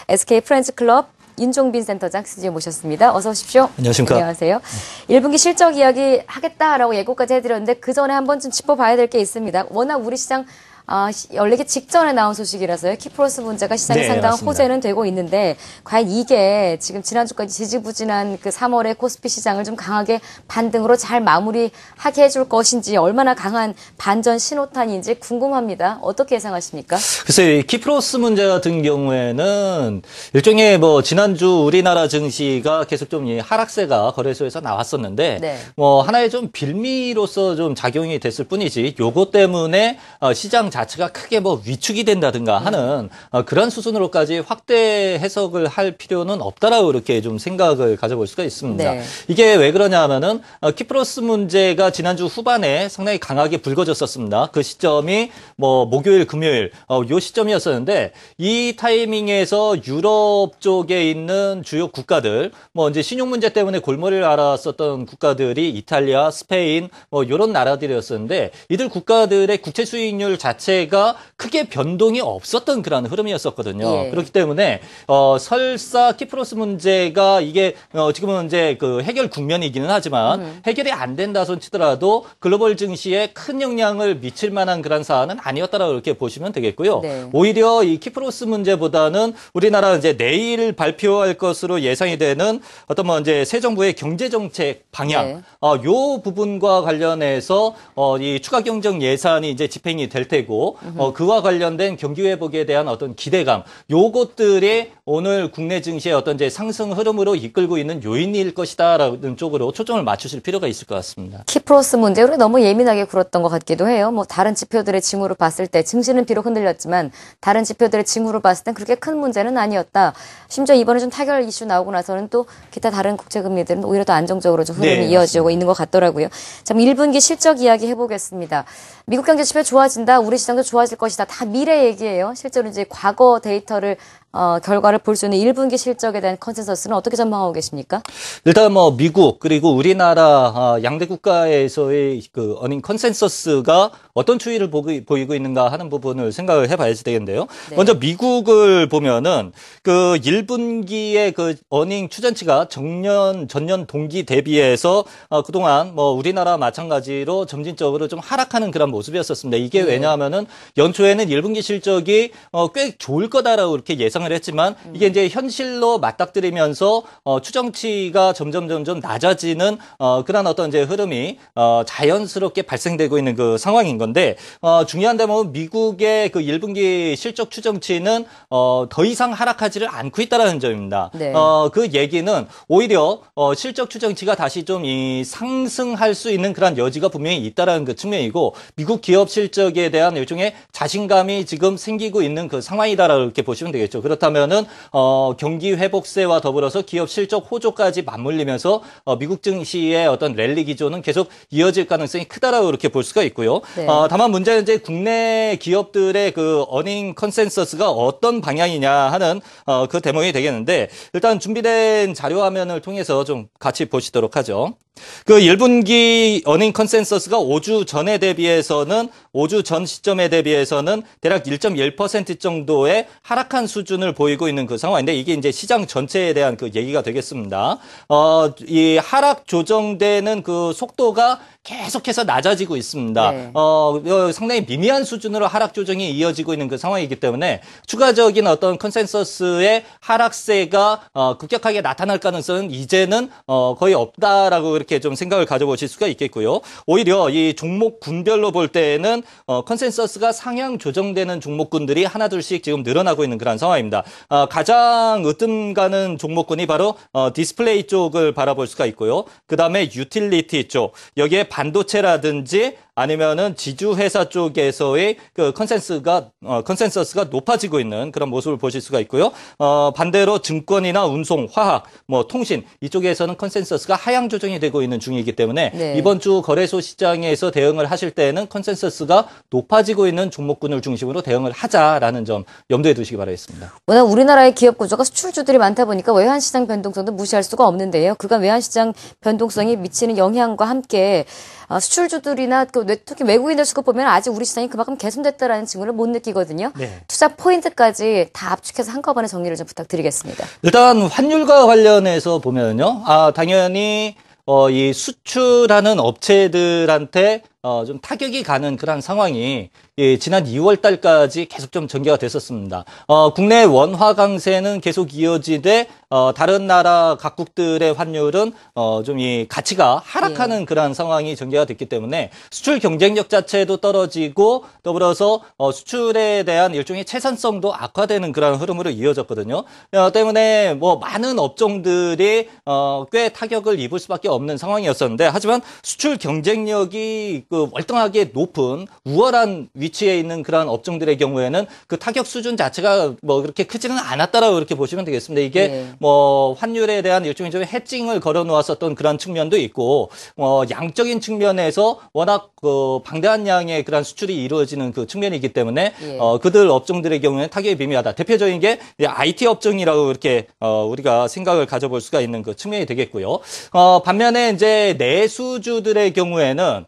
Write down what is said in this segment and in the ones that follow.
SK 프렌즈클럽 윤종빈 센터장 스튜디오에 모셨습니다. 어서 오십시오. 안녕하십니까. 안녕하세요. 1분기 실적 이야기 하겠다라고 예고까지 해드렸는데 그 전에 한번 좀 짚어봐야 될 게 있습니다. 워낙 우리 시장 열리기 직전에 나온 소식이라서요. 키프로스 문제가 시장에 상당한 맞습니다. 호재는 되고 있는데 과연 이게 지금 지난주까지 지지부진한 그 3월의 코스피 시장을 좀 강하게 반등으로 잘 마무리하게 해줄 것인지 얼마나 강한 반전 신호탄인지 궁금합니다. 어떻게 예상하십니까? 글쎄요, 이 키프로스 문제 같은 경우에는 일종의 지난주 우리나라 증시가 계속 좀 이 하락세가 거래소에서 나왔었는데 네. 하나의 좀 빌미로서 좀 작용이 됐을 뿐이지 요거 때문에 시장 자체가 크게 위축이 된다든가 하는 그런 수준으로까지 확대 해석을 할 필요는 없다라고 이렇게 좀 생각을 가져볼 수가 있습니다. 네. 이게 왜 그러냐 하면은 키프로스 문제가 지난주 후반에 상당히 강하게 불거졌었습니다. 그 시점이 목요일, 금요일 요 시점이었었는데 이 타이밍에서 유럽 쪽에 있는 주요 국가들 이제 신용 문제 때문에 골머리를 앓았었던 국가들이 이탈리아, 스페인 요런 나라들이었었는데 이들 국가들의 국채 수익률 자체가 크게 변동이 없었던 그런 흐름이었었거든요. 예. 그렇기 때문에 설사 키프로스 문제가 이게 지금은 이제 그 해결 국면이기는 하지만 해결이 안 된다 손 치더라도 글로벌 증시에 큰 영향을 미칠 만한 그런 사안은 아니었다라고 이렇게 보시면 되겠고요. 네. 오히려 이 키프로스 문제보다는 우리나라 이제 내일 발표할 것으로 예상이 되는 어떤 이제 새 정부의 경제 정책 방향 네. 요 부분과 관련해서 이 추가 경정 예산이 이제 집행이 될 테고 그와 관련된 경기 회복에 대한 어떤 기대감 요것들이 오늘 국내 증시의 어떤 이제 상승 흐름으로 이끌고 있는 요인일 것이다라는 쪽으로 초점을 맞추실 필요가 있을 것 같습니다. 키프로스 문제, 우리 너무 예민하게 굴었던 것 같기도 해요. 다른 지표들의 징후로 봤을 때, 증시는 비록 흔들렸지만, 다른 지표들의 징후로 봤을 땐 그렇게 큰 문제는 아니었다. 심지어 이번에 좀 타결 이슈 나오고 나서는 또 기타 다른 국제금리들은 오히려 더 안정적으로 좀 흐름이 네, 이어지고 있는 것 같더라고요. 자, 1분기 실적 이야기 해보겠습니다. 미국 경제 지표 좋아진다, 우리 시장도 좋아질 것이다. 다 미래 얘기예요. 실제로 이제 과거 데이터를 결과를 볼 수 있는 1분기 실적에 대한 컨센서스는 어떻게 전망하고 계십니까? 일단 미국 그리고 우리나라 양대 국가에서의 그 어닝 컨센서스가 어떤 추이를 보이고 있는가 하는 부분을 생각을 해봐야지 되겠는데요. 네. 먼저 미국을 보면은 그 1분기의 그 어닝 추전치가 전년 동기 대비해서 그동안 우리나라 마찬가지로 점진적으로 좀 하락하는 그런 모습이었었습니다. 이게 왜냐하면은 연초에는 1분기 실적이 꽤 좋을 거다라고 이렇게 예상을 했지만 이게 이제 현실로 맞닥뜨리면서 추정치가 점점 낮아지는 그런 어떤 이제 흐름이 자연스럽게 발생되고 있는 그 상황인 건데 중요한 대목은 미국의 그 1분기 실적 추정치는 더 이상 하락하지를 않고 있다라는 점입니다. 네. 그 얘기는 오히려 실적 추정치가 다시 좀 이 상승할 수 있는 그런 여지가 분명히 있다라는 그 측면이고 미국 기업 실적에 대한 일종의 자신감이 지금 생기고 있는 그 상황이다라고 이렇게 보시면 되겠죠. 그렇다면은 경기 회복세와 더불어서 기업 실적 호조까지 맞물리면서 미국 증시의 어떤 랠리 기조는 계속 이어질 가능성이 크다라고 이렇게 볼 수가 있고요. 네. 다만 문제는 이제 국내 기업들의 그 어닝 컨센서스가 어떤 방향이냐 하는 그 대목이 되겠는데 일단 준비된 자료 화면을 통해서 좀 같이 보시도록 하죠. 그 1분기 어닝 컨센서스가 5주 전에 대비해서는 5주 전 시점에 대비해서는 대략 1.1% 정도의 하락한 수준을 보이고 있는 그 상황인데 이게 이제 시장 전체에 대한 그 얘기가 되겠습니다. 이 하락 조정되는 그 속도가 계속해서 낮아지고 있습니다. 네. 상당히 미미한 수준으로 하락 조정이 이어지고 있는 그 상황이기 때문에 추가적인 어떤 컨센서스의 하락세가 급격하게 나타날 가능성은 이제는 거의 없다라고 이렇게 좀 생각을 가져보실 수가 있겠고요. 오히려 이 종목군별로 볼 때는 컨센서스가 상향 조정되는 종목군들이 하나둘씩 지금 늘어나고 있는 그런 상황입니다. 가장 으뜸가는 종목군이 바로 디스플레이 쪽을 바라볼 수가 있고요. 그 다음에 유틸리티 쪽, 여기에 반도체라든지 아니면은 지주회사 쪽에서의 그 컨센서스가 높아지고 있는 그런 모습을 보실 수가 있고요. 반대로 증권이나 운송, 화학, 통신 이쪽에서는 컨센서스가 하향 조정이 되고 있는 중이기 때문에 네. 이번 주 거래소 시장에서 대응을 하실 때는 컨센서스가 높아지고 있는 종목군을 중심으로 대응을 하자라는 점 염두에 두시기 바라겠습니다. 워낙 우리나라의 기업 구조가 수출주들이 많다 보니까 외환시장 변동성도 무시할 수가 없는데요. 그간 외환시장 변동성이 미치는 영향과 함께 수출주들이나 특히 외국인들 수급 보면 아직 우리 시장이 그만큼 개선됐다라는 징후를 못 느끼거든요. 네. 투자 포인트까지 다 압축해서 한꺼번에 정리를 좀 부탁드리겠습니다. 일단 환율과 관련해서 보면요. 당연히 이 수출하는 업체들한테 좀 타격이 가는 그런 상황이 지난 2월 달까지 계속 좀 전개가 됐었습니다. 국내 원화 강세는 계속 이어지되 다른 나라 각국들의 환율은 좀 이 가치가 하락하는 그러한 상황이 전개가 됐기 때문에 수출 경쟁력 자체도 떨어지고 더불어서 수출에 대한 일종의 채산성도 악화되는 그런 흐름으로 이어졌거든요. 때문에 뭐 많은 업종들이 꽤 타격을 입을 수밖에 없는 상황이었었는데 하지만 수출 경쟁력이 월등하게 높은 우월한 위치에 있는 그런 업종들의 경우에는 그 타격 수준 자체가 뭐 그렇게 크지는 않았다라고 그렇게 보시면 되겠습니다. 이게 뭐 환율에 대한 일종의 좀 해칭을 걸어 놓았었던 그런 측면도 있고 양적인 측면에서 워낙 방대한 양의 그런 수출이 이루어지는 그 측면이기 때문에 그들 업종들의 경우에는 타격이 미미하다. 대표적인 게 IT 업종이라고 이렇게 우리가 생각을 가져볼 수가 있는 그 측면이 되겠고요. 반면에 이제 내수주들의 경우에는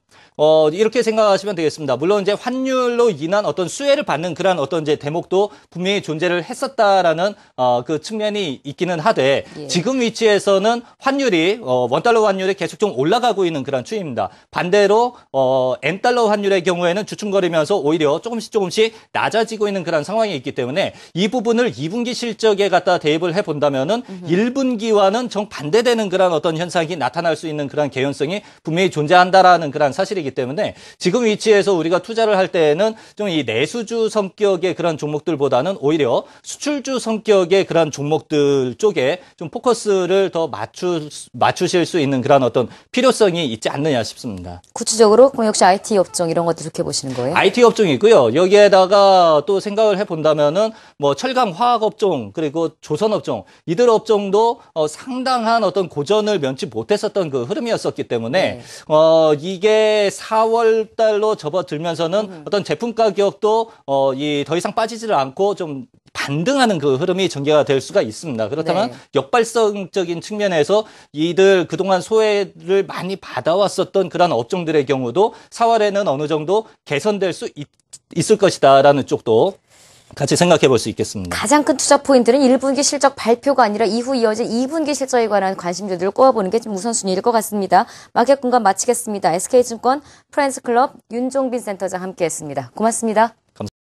이렇게 생각하시면 되겠습니다. 물론 이제 환율로 인한 어떤 수혜를 받는 그런 어떤 이제 대목도 분명히 존재를 했었다라는 그 측면이 있기는 하되 지금 위치에서는 환율이 원달러 환율이 계속 좀 올라가고 있는 그런 추이입니다. 반대로 엔달러 환율의 경우에는 주춤거리면서 오히려 조금씩 낮아지고 있는 그런 상황이 있기 때문에 이 부분을 2분기 실적에 갖다 대입을 해 본다면은 1분기와는 정반대되는 그런 어떤 현상이 나타날 수 있는 그런 개연성이 분명히 존재한다라는 그런 사실이기 때문에 지금 위치에서 우리가 투자를 할 때에는 좀 이 내수주 성격의 그런 종목들보다는 오히려 수출주 성격의 그런 종목들 쪽에 좀 포커스를 더 맞추실 수 있는 그런 어떤 필요성이 있지 않느냐 싶습니다. 구체적으로 그럼 역시 IT 업종 이런 것들 이렇게 보시는 거예요? IT 업종이 있고요. 여기에다가 또 생각을 해본다면은 뭐 철강 화학 업종 그리고 조선 업종 이들 업종도 상당한 어떤 고전을 면치 못했었던 그 흐름이었었기 때문에 이게 4월 달로 접어들면서는 어떤 제품 가격도 더 이상 빠지지를 않고 좀 반등하는 그 흐름이 전개가 될 수가 있습니다. 그렇다면 역발성적인 측면에서 이들 그동안 소외를 많이 받아왔었던 그런 업종들의 경우도 4월에는 어느 정도 개선될 수 있을 것이다라는 쪽도 같이 생각해 볼 수 있겠습니다. 가장 큰 투자 포인트는 1분기 실적 발표가 아니라 이후 이어질 2분기 실적에 관한 관심주들을 꼽아보는 게 좀 우선순위일 것 같습니다. 마켓 공간 마치겠습니다. SK증권 프렌즈클럽 윤종빈 센터장 함께했습니다. 고맙습니다.